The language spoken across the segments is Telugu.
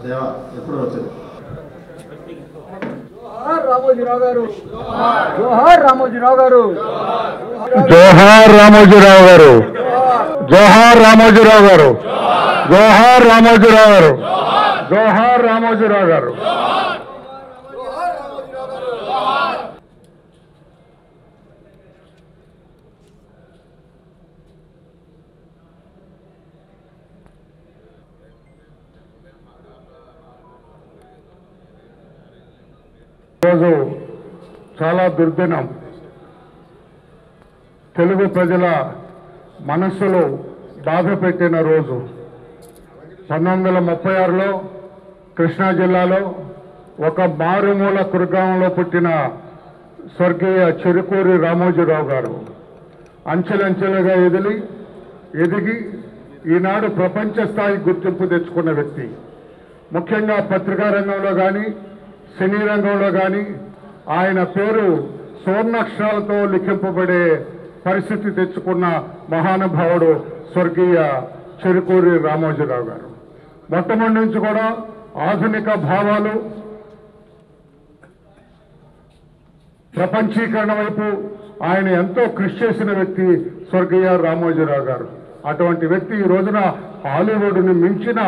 దేవా ఎప్పుడు వచ్చారు? రామోజీరావు గారు, జోహార్ రామోజీరావు గారు, జోహార్ రామోజీరావు గారు, జోహార్ రామోజీరావు గారు, జోహార్ రామోజీరావు గారు, జోహార్ రామోజీరావు గారు. ఈరోజు చాలా దుర్దినం. తెలుగు ప్రజల మనస్సులో బాధ పెట్టిన రోజు. 1936లో కృష్ణా జిల్లాలో ఒక మారుమూల కుర్గాంలో పుట్టిన స్వర్గీయ చెరుకూరి రామోజీరావు గారు అంచెలంచెలుగా ఎదిగి ఈనాడు ప్రపంచ స్థాయి గుర్తింపు తెచ్చుకున్న వ్యక్తి. ముఖ్యంగా పత్రికా రంగంలో కానీ సినీ రంగంలో కానీ ఆయన పేరు సువర్ణాక్షరాలతో లిఖింపబడే పరిస్థితి తెచ్చుకున్న మహానుభావుడు స్వర్గీయ చెరుకూరి రామోజీరావు గారు. మొట్టమొదటి నుంచి కూడా ఆధునిక భావాలు, ప్రపంచీకరణ వైపు ఆయన ఎంతో కృషి చేసిన వ్యక్తి స్వర్గీయ రామోజీరావు గారు. అటువంటి వ్యక్తి ఈ రోజున హాలీవుడ్ని మించిన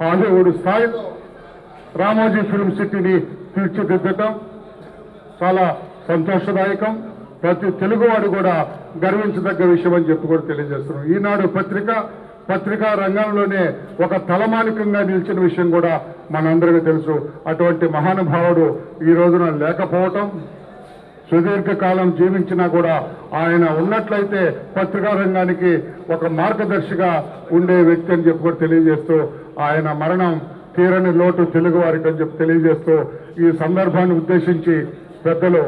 హాలీవుడ్ స్థాయిలో రామోజీ ఫిల్మ్ సిటీని తీర్చిదిద్దటం చాలా సంతోషదాయకం. ప్రతి తెలుగువాడు కూడా గర్వించదగ్గ విషయం అని చెప్పి కూడా తెలియజేస్తున్నాం. ఈనాడు పత్రికా రంగంలోనే ఒక తలమానికంగా నిలిచిన విషయం కూడా మనందరికీ తెలుసు. అటువంటి మహానుభావుడు ఈ రోజున లేకపోవటం, సుదీర్ఘకాలం జీవించినా కూడా ఆయన ఉన్నట్లయితే పత్రికా రంగానికి ఒక మార్గదర్శిగా ఉండే వ్యక్తి అని చెప్పి కూడా తెలియజేస్తూ ఆయన మరణం తీరని లోటు తెలుగు వారికి అని చెప్పి తెలియజేస్తూ ఈ సందర్భాన్ని ఉద్దేశించి పెద్దలు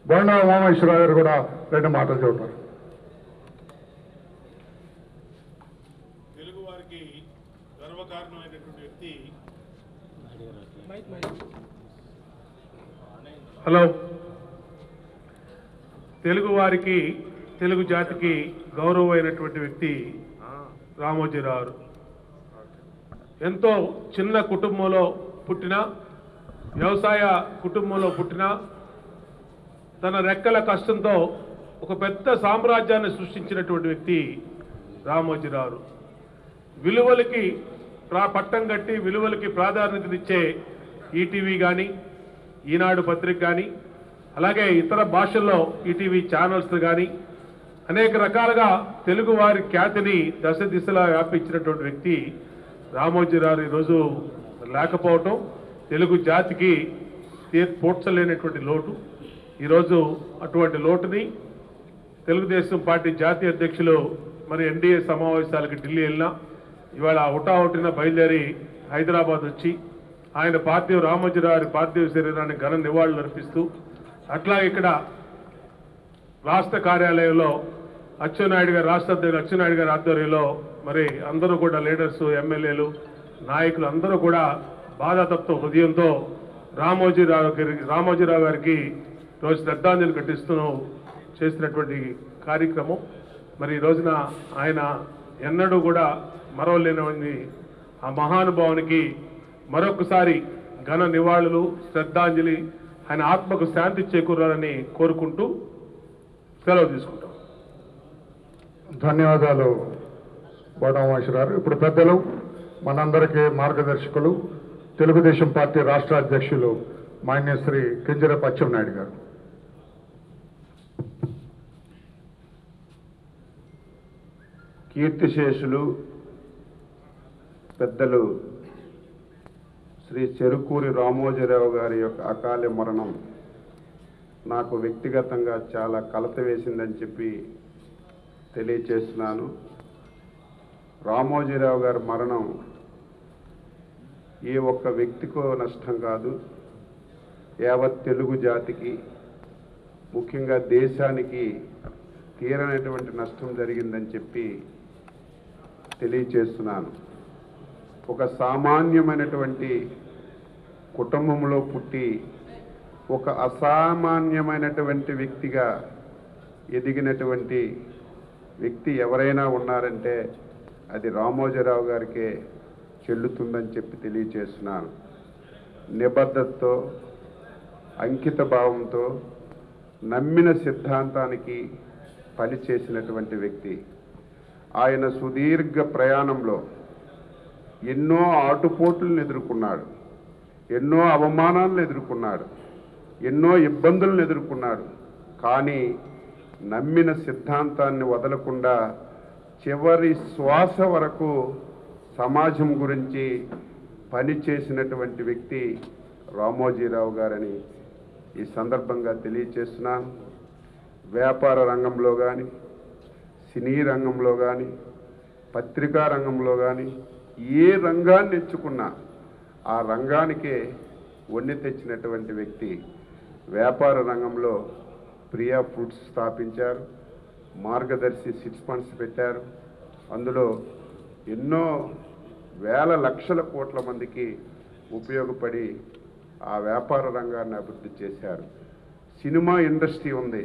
బొండా ఉమామహేశ్వరరావు గారు కూడా 2 మాటలు చెబుతారు. తెలుగు వారికి గర్వకారణమైనటువంటి వ్యక్తి. హలో, తెలుగు వారికి, తెలుగు జాతికి గౌరవమైనటువంటి వ్యక్తి రామోజీరావు. ఎంతో చిన్న కుటుంబంలో పుట్టిన, వ్యవసాయ కుటుంబంలో పుట్టిన, తన రెక్కల కష్టంతో ఒక పెద్ద సామ్రాజ్యాన్ని సృష్టించినటువంటి వ్యక్తి రామోజీరావు. విలువలకి పట్టం కట్టి విలువలకి ప్రాధాన్యతనిచ్చే ఈటీవీ కానీ, ఈనాడు పత్రిక కానీ, అలాగే ఇతర భాషల్లో ఈటీవీ ఛానల్స్ కానీ అనేక రకాలుగా తెలుగు వారి ఖ్యాతిని దశ దిశలా వ్యాపించినటువంటి వ్యక్తి రామోజీరావు ఈరోజు లేకపోవటం తెలుగు జాతికి పూడ్చలేనటువంటి లోటు. ఈరోజు అటువంటి లోటుని తెలుగుదేశం పార్టీ జాతీయ అధ్యక్షులు మరి ఎన్డీఏ సమావేశాలకు ఢిల్లీ వెళ్ళినా ఇవాళ హుటాహుటిన బయలుదేరి హైదరాబాద్ వచ్చి ఆయన రామోజీరావు పార్థివ శరీరాన్ని ఘన నివాళులు అర్పిస్తూ, అట్లా ఇక్కడ రాష్ట్ర కార్యాలయంలో అచ్చెన్నాయుడు గారు, రాష్ట్ర అధ్యక్షుడు అచ్చెన్నాయుడు గారి ఆధ్వర్యంలో మరి అందరూ కూడా లీడర్స్, ఎమ్మెల్యేలు, నాయకులు అందరూ కూడా బాధాతప్త హృదయంతో రామోజీరావు గారికి రోజు శ్రద్ధాంజలి ఘటిస్తూ చేసినటువంటి కార్యక్రమం. మరి ఈ రోజున ఆయన ఎన్నడూ కూడా మరవలేని ఆ మహానుభావునికి మరొకసారి ఘన నివాళులు, శ్రద్ధాంజలి, ఆయన ఆత్మకు శాంతి చేకూరాలని కోరుకుంటూ సెలవు తీసుకుంటాం. ధన్యవాదాలు బొండా ఉమామహేశ్వరరావు. ఇప్పుడు పెద్దలు, మనందరికీ మార్గదర్శకులు, తెలుగుదేశం పార్టీ రాష్ట్ర అధ్యక్షులు మాన్యశ్రీ కింజరాపు అచ్చెన్నాయుడు గారు. కీర్తిశేషులు పెద్దలు శ్రీ చెరుకూరి రామోజీరావు గారి యొక్క అకాల మరణం నాకు వ్యక్తిగతంగా చాలా కలత వేసిందని చెప్పి తెలియచేస్తున్నాను. రామోజీరావు గారి మరణం ఏ ఒక్క వ్యక్తికో నష్టం కాదు, యావత్ తెలుగు జాతికి, ముఖ్యంగా దేశానికి తీరనటువంటి నష్టం జరిగిందని చెప్పి తెలియచేస్తున్నాను. ఒక సామాన్యమైనటువంటి కుటుంబంలో పుట్టి ఒక అసామాన్యమైనటువంటి వ్యక్తిగా ఎదిగినటువంటి వ్యక్తి ఎవరైనా ఉన్నారంటే అది రామోజీరావు గారికే చెల్లుతుందని చెప్పి తెలియచేస్తున్నాను. నిబద్ధతతో, అంకిత భావంతో, నమ్మిన సిద్ధాంతానికి పనిచేసినటువంటి వ్యక్తి. ఆయన సుదీర్ఘ ప్రయాణంలో ఎన్నో ఆటుపోట్లను ఎదుర్కొన్నాడు, ఎన్నో అవమానాలను ఎదుర్కొన్నాడు, ఎన్నో ఇబ్బందులను ఎదుర్కొన్నాడు. కానీ నమ్మిన సిద్ధాంతాన్ని వదలకుండా చివరి శ్వాస వరకు సమాజం గురించి పనిచేసినటువంటి వ్యక్తి రామోజీరావు గారని ఈ సందర్భంగా తెలియచేస్తున్నాను. వ్యాపార రంగంలో కానీ, సినీ రంగంలో కానీ, పత్రికా రంగంలో కానీ ఏ రంగాన్ని ఎంచుకున్నా ఆ రంగానికే వన్నె తెచ్చినటువంటి వ్యక్తి. వ్యాపార రంగంలో ప్రియా ఫుడ్స్ స్థాపించారు, మార్గదర్శి సిట్స్ ఫండ్స్ పెట్టారు. అందులో ఎన్నో వేల లక్షల కోట్ల మందికి ఉపయోగపడి ఆ వ్యాపార రంగాన్ని అభివృద్ధి చేశారు. సినిమా ఇండస్ట్రీ ఉంది,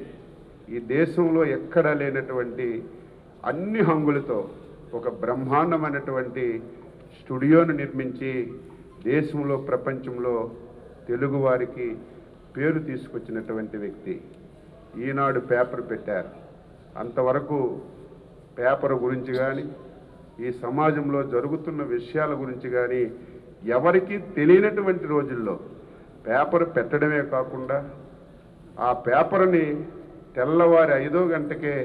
ఈ దేశంలో ఎక్కడా లేనటువంటి అన్ని హంగులతో ఒక బ్రహ్మాండమైనటువంటి స్టూడియోను నిర్మించి దేశంలో, ప్రపంచంలో తెలుగువారికి పేరు తీసుకొచ్చినటువంటి వ్యక్తి. ఈనాడు పేపర్ పెట్టారు. అంతవరకు పేపర్ గురించి కానీ, ఈ సమాజంలో జరుగుతున్న విషయాల గురించి కానీ ఎవరికీ తెలియనటువంటి రోజుల్లో పేపర్ పెట్టడమే కాకుండా ఆ పేపర్ని తెల్లవారి 5 గంటకే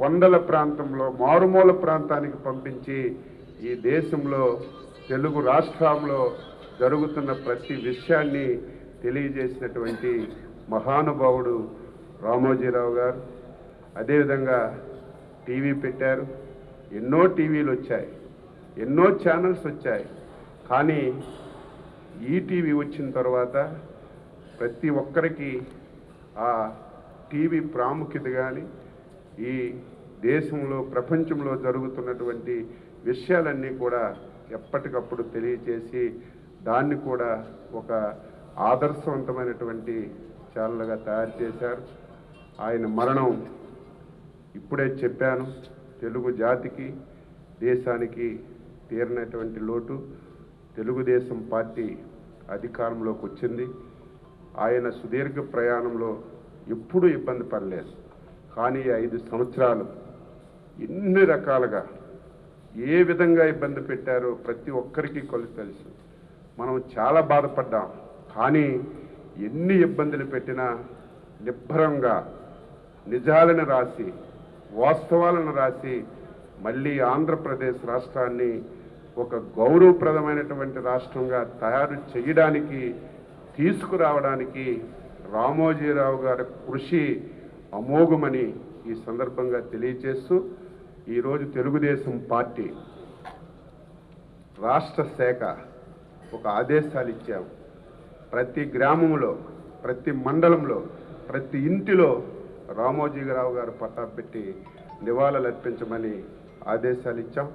కొండల ప్రాంతంలో, మారుమూల ప్రాంతానికి పంపించి ఈ దేశంలో, తెలుగు రాష్ట్రంలో జరుగుతున్న ప్రతి విషయాన్ని తెలియజేసినటువంటి మహానుభావుడు రామోజీరావు గారు. అదేవిధంగా టీవీ పెట్టారు. ఎన్నో టీవీలు వచ్చాయి, ఎన్నో ఛానల్స్ వచ్చాయి. కానీ ఈటీవీ వచ్చిన తర్వాత ప్రతి ఒక్కరికి ఆ టీవీ ప్రాముఖ్యత కానీ, ఈ దేశంలో, ప్రపంచంలో జరుగుతున్నటువంటి విషయాలన్నీ కూడా ఎప్పటికప్పుడు తెలియచేసి దాన్ని కూడా ఒక ఆదర్శవంతమైనటువంటి ఛానల్గా తయారు చేశారు. ఆయన మరణం ఇప్పుడే చెప్పాను. తెలుగు జాతికి, దేశానికి తీరినటువంటి లోటు. తెలుగుదేశం పార్టీ అధికారంలోకి వచ్చింది. ఆయన సుదీర్ఘ ప్రయాణంలో ఎప్పుడూ ఇబ్బంది పడలేదు. కానీ 5 సంవత్సరాలు ఎన్ని రకాలుగా ఏ విధంగా ఇబ్బంది పెట్టారో ప్రతి ఒక్కరికి తెలుసు. మనం చాలా బాధపడ్డాం. కానీ ఎన్ని ఇబ్బందులు పెట్టినా నిబ్బరంగా నిజాలను రాసి, వాస్తవాలను రాసి మళ్ళీ ఆంధ్రప్రదేశ్ రాష్ట్రాన్ని ఒక గౌరవప్రదమైనటువంటి రాష్ట్రంగా తయారు చేయడానికి, తీసుకురావడానికి రామోజీరావు గారి కృషి అమోఘమని ఈ సందర్భంగా తెలియజేస్తూ, ఈరోజు తెలుగుదేశం పార్టీ రాష్ట్ర శాఖ ఒక ఆదేశాలు ఇచ్చాము. ప్రతి గ్రామంలో, ప్రతి మండలంలో, ప్రతి ఇంటిలో రామోజీరావు గారు పట్టా పెట్టి నివాళులు అర్పించమని ఆదేశాలు ఇచ్చాం.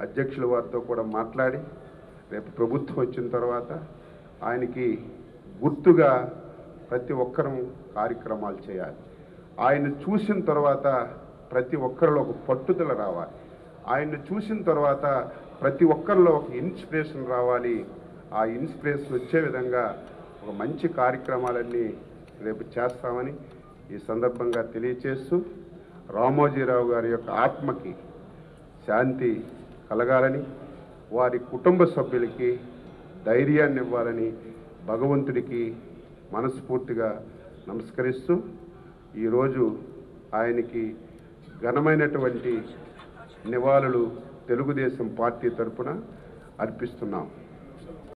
అధ్యక్షుల వారితో కూడా మాట్లాడి రేపు ప్రభుత్వం వచ్చిన తర్వాత ఆయనకి గుర్తుగా ప్రతి ఒక్కరూ కార్యక్రమాలు చేయాలి. ఆయన చూసిన తర్వాత ప్రతి ఒక్కరిలో ఒక పట్టుదల రావాలి. ఆయన్ని చూసిన తర్వాత ప్రతి ఒక్కరిలో ఒక ఇన్స్పిరేషన్ రావాలి. ఆ ఇన్స్పిరేషన్ వచ్చే విధంగా ఒక మంచి కార్యక్రమాలన్నీ రేపు చేస్తామని ఈ సందర్భంగా తెలియచేస్తూ, రామోజీరావు గారి యొక్క ఆత్మకి శాంతి కలగాలని, వారి కుటుంబ సభ్యులకి ధైర్యాన్ని ఇవ్వాలని భగవంతుడికి మనస్ఫూర్తిగా నమస్కరిస్తూ ఈరోజు ఆయనకి ఘనమైనటువంటి నివాళులు తెలుగుదేశం పార్టీ తరఫున అర్పిస్తున్నాం.